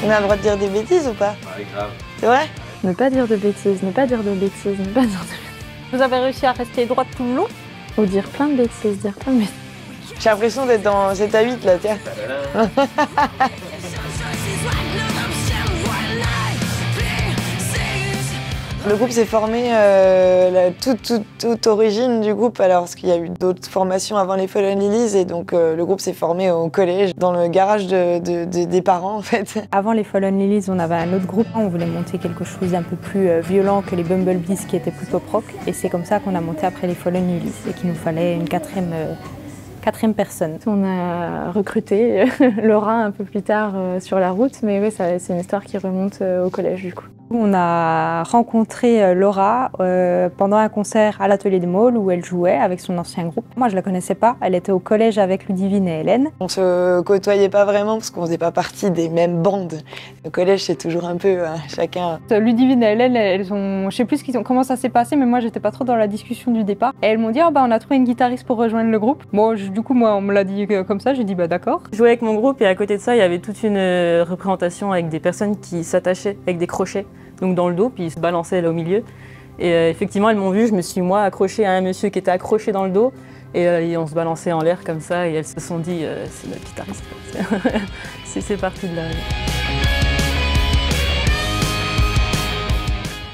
On a le droit de dire des bêtises ou pas? Ouais, grave. C'est vrai? Ne pas dire de bêtises, ne pas dire de bêtises, ne pas dire de bêtises. Vous avez réussi à rester droite tout le long? Ou dire plein de bêtises, dire plein de bêtises. J'ai l'impression d'être dans 7 à 8 là, tiens. Le groupe s'est formé, toute origine du groupe, alors parce qu'il y a eu d'autres formations avant les Fallen Lilies, et donc le groupe s'est formé au collège, dans le garage des parents en fait. Avant les Fallen Lilies, on avait un autre groupe, on voulait monter quelque chose d'un peu plus violent que les Bumblebees qui étaient plus pop-rock, et c'est comme ça qu'on a monté après les Fallen Lilies, et qu'il nous fallait une quatrième personne. On a recruté Laura un peu plus tard sur la route, mais oui, c'est une histoire qui remonte au collège du coup. On a rencontré Laura pendant un concert à l'Atelier des Maules où elle jouait avec son ancien groupe. Moi, je la connaissais pas. Elle était au collège avec Ludivine et Hélène. On se côtoyait pas vraiment parce qu'on faisait pas partie des mêmes bandes. Le collège, c'est toujours un peu chacun. Ludivine et Hélène, elles ont, je sais plus comment ça s'est passé, mais moi, j'étais pas trop dans la discussion du départ. Et elles m'ont dit, oh, bah, on a trouvé une guitariste pour rejoindre le groupe. Bon, du coup, moi, on me l'a dit comme ça. J'ai dit, bah d'accord. Je jouais avec mon groupe et à côté de ça, il y avait toute une représentation avec des personnes qui s'attachaient avec des crochets. Donc dans le dos, puis ils se balançaient là au milieu. Et effectivement, elles m'ont vu, je me suis moi accrochée à un monsieur qui était accroché dans le dos. Et on se balançait en l'air comme ça, et elles se sont dit, c'est notre guitariste. C'est parti de là.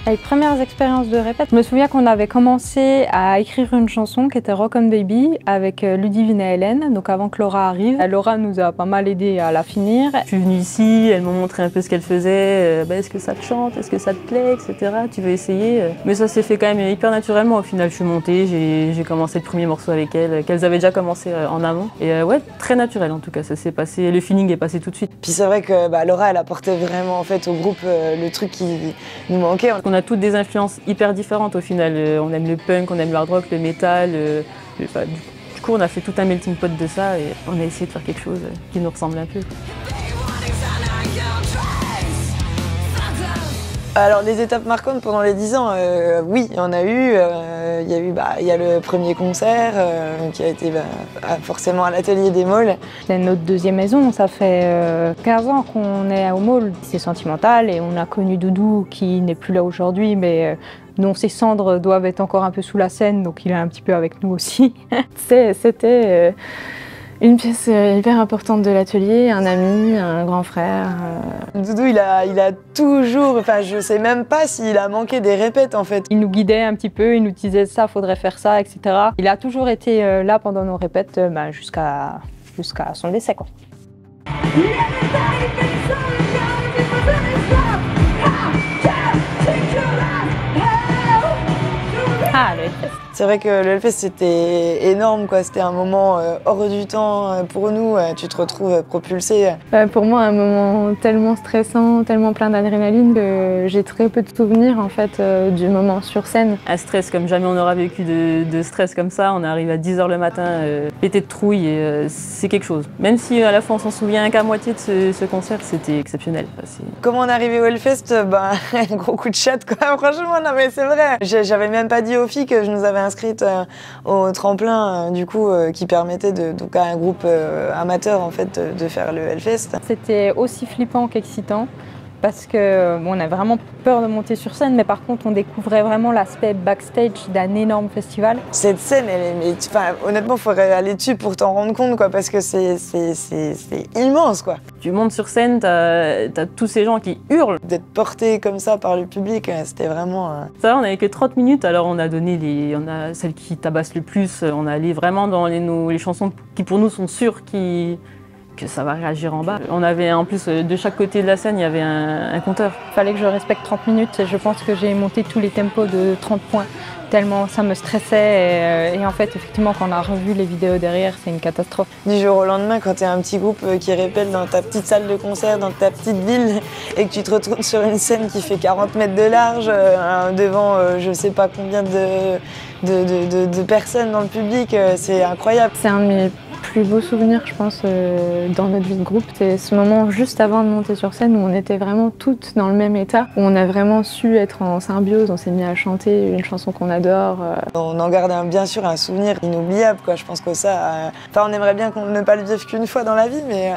Les premières expériences de répète, je me souviens qu'on avait commencé à écrire une chanson qui était Rock on Baby avec Ludivine et Hélène, donc avant que Laura arrive. Laura nous a pas mal aidé à la finir. Je suis venue ici, elle m'a montré un peu ce qu'elle faisait, est-ce que ça te chante, est-ce que ça te plaît, etc. Tu veux essayer? Mais ça s'est fait quand même hyper naturellement. Au final, je suis montée, j'ai commencé le premier morceau avec elles, qu'elles avaient déjà commencé en amont. Et ouais, très naturel en tout cas, ça s'est passé, le feeling est passé tout de suite. Puis c'est vrai que Laura, elle apportait vraiment en fait au groupe le truc qui nous manquait. On a toutes des influences hyper différentes au final. On aime le punk, on aime le hard rock, le metal. Du coup, on a fait tout un melting pot de ça et on a essayé de faire quelque chose qui nous ressemble un peu. Alors les étapes marquantes pendant les 10 ans, oui, il y en a eu. Il y a le premier concert qui a été forcément à l'Atelier des Maules. C'est notre deuxième maison, ça fait 15 ans qu'on est au Maule. C'est sentimental et on a connu Doudou qui n'est plus là aujourd'hui, mais dont ses cendres doivent être encore un peu sous la scène, donc il est un petit peu avec nous aussi. C'était une pièce hyper importante de l'atelier, un ami, un grand frère. Doudou, il a toujours, enfin je sais même pas s'il a manqué des répètes en fait. Il nous guidait un petit peu, il nous disait ça, faudrait faire ça, etc. Il a toujours été là pendant nos répètes jusqu'à son décès quoi. Ah, le Hellfest. C'est vrai que le Hellfest c'était énorme quoi, c'était un moment hors du temps pour nous, tu te retrouves propulsé. Pour moi un moment tellement stressant, tellement plein d'adrénaline que j'ai très peu de souvenirs en fait du moment sur scène. Un stress comme jamais on aura vécu de stress comme ça, on arrive à 10 h le matin, pété de trouille et c'est quelque chose. Même si à la fois on s'en souvient qu'à moitié de ce concert, c'était exceptionnel. Comment on est arrivé au Hellfest, un gros coup de chatte quoi, franchement non mais c'est vrai. J'avais même pas dit aux filles que je nous avais inscrite au tremplin du coup qui permettait donc à un groupe amateur en fait de faire le Hellfest. C'était aussi flippant qu'excitant parce que on a vraiment peur de monter sur scène, mais par contre on découvrait vraiment l'aspect backstage d'un énorme festival. Cette scène, honnêtement, il faudrait aller dessus pour t'en rendre compte quoi, parce que c'est immense quoi. Tu montes sur scène, t'as tous ces gens qui hurlent. D'être porté comme ça par le public, c'était vraiment... Ça, on n'avait que 30 minutes, alors on a donné celles qui tabassent le plus. On est allé vraiment dans les chansons qui pour nous sont sûres que ça va réagir en bas. On avait en plus, de chaque côté de la scène, il y avait un compteur. Il fallait que je respecte 30 minutes et je pense que j'ai monté tous les tempos de 30 points, tellement ça me stressait. Et en fait, effectivement, quand on a revu les vidéos derrière, c'est une catastrophe. Du jour au lendemain, quand tu es un petit groupe qui répète dans ta petite salle de concert, dans ta petite ville, et que tu te retrouves sur une scène qui fait 40 mètres de large, devant je sais pas combien de personnes dans le public, c'est incroyable. C'est un de mes plus beau souvenir, je pense, dans notre vie de groupe, c'est ce moment juste avant de monter sur scène où on était vraiment toutes dans le même état, où on a vraiment su être en symbiose, on s'est mis à chanter une chanson qu'on adore. On en garde bien sûr un souvenir inoubliable, quoi. Je pense que ça, on aimerait bien ne pas le vivre qu'une fois dans la vie, mais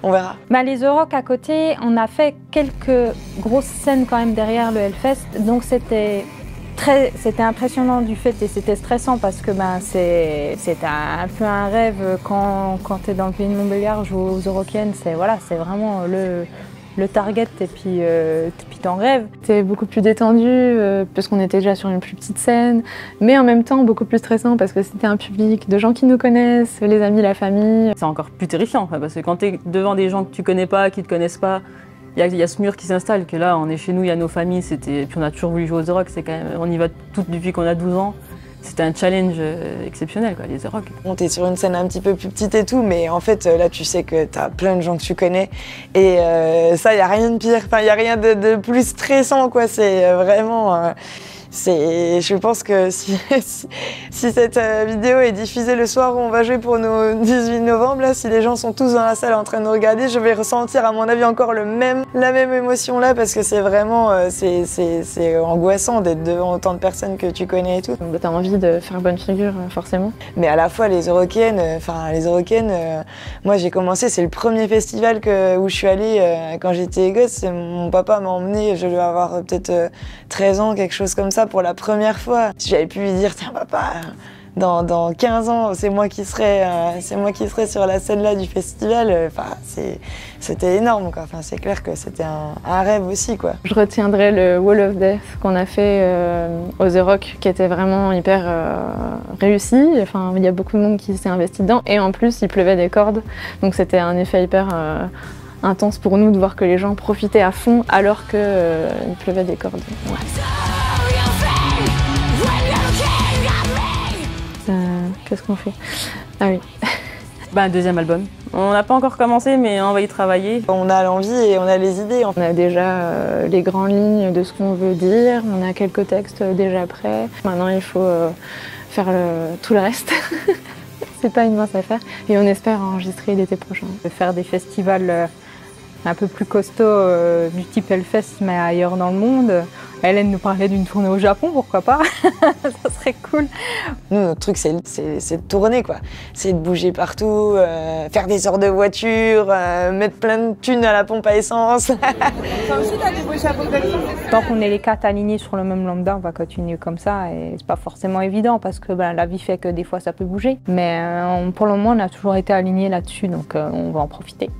on verra. Les The Rock à côté, on a fait quelques grosses scènes quand même derrière le Hellfest, donc c'était impressionnant du fait et c'était stressant parce que c'était un peu un rêve quand tu es dans le pays de Montbéliard, jouer aux Eurocaines, c'est vraiment le target et puis t'en rêves. C'était beaucoup plus détendu parce qu'on était déjà sur une plus petite scène, mais en même temps beaucoup plus stressant parce que c'était un public de gens qui nous connaissent, les amis, la famille. C'est encore plus terrifiant parce que quand tu es devant des gens que tu connais pas, qui te connaissent pas, il y a ce mur qui s'installe, que là on est chez nous, il y a nos familles, puis on a toujours voulu jouer aux The Rock, c'est quand même, on y va toutes depuis qu'on a 12 ans. C'était un challenge exceptionnel, quoi, les The Rock. On est sur une scène un petit peu plus petite et tout, mais en fait là tu sais que tu as plein de gens que tu connais et ça, il n'y a rien de pire, il n'y a rien de plus stressant, quoi. C'est vraiment... je pense que si cette vidéo est diffusée le soir où on va jouer pour nos 18 novembre, là, si les gens sont tous dans la salle en train de nous regarder, je vais ressentir à mon avis encore la même émotion là, parce que c'est vraiment c'est angoissant d'être devant autant de personnes que tu connais et tout. Donc t'as envie de faire bonne figure forcément. Mais à la fois les Eurocaines, moi j'ai commencé, c'est le premier festival où je suis allée quand j'étais gosse. Mon papa m'a emmenée, je devais avoir peut-être 13 ans, quelque chose comme ça, pour la première fois. J'avais pu lui dire, tiens papa, dans 15 ans, c'est moi qui serai sur la scène là du festival. C'était énorme, quoi. C'est clair que c'était un rêve aussi, quoi. Je retiendrai le Wall of Death qu'on a fait au The Rock, qui était vraiment hyper réussi. Il y a beaucoup de monde qui s'est investi dedans. Et en plus, il pleuvait des cordes. Donc c'était un effet hyper intense pour nous de voir que les gens profitaient à fond alors qu'il pleuvait des cordes. Ouais. Qu'est-ce qu'on fait? Ah oui. Un deuxième album. On n'a pas encore commencé, mais on va y travailler. On a l'envie et on a les idées. On a déjà les grandes lignes de ce qu'on veut dire, on a quelques textes déjà prêts. Maintenant, il faut faire tout le reste. C'est pas une mince affaire. Et on espère enregistrer l'été prochain. Faire des festivals un peu plus costauds du type Hellfest, mais ailleurs dans le monde. Hélène nous parlait d'une tournée au Japon, pourquoi pas? Ça serait cool. Nous, notre truc, c'est de tourner, quoi. C'est de bouger partout, faire des heures de voiture, mettre plein de thunes à la pompe à essence. Tant qu'on est les 4 alignés sur le même lambda, on va continuer comme ça. Et c'est pas forcément évident parce que la vie fait que des fois ça peut bouger. Mais pour le moment, on a toujours été alignés là-dessus, donc on va en profiter.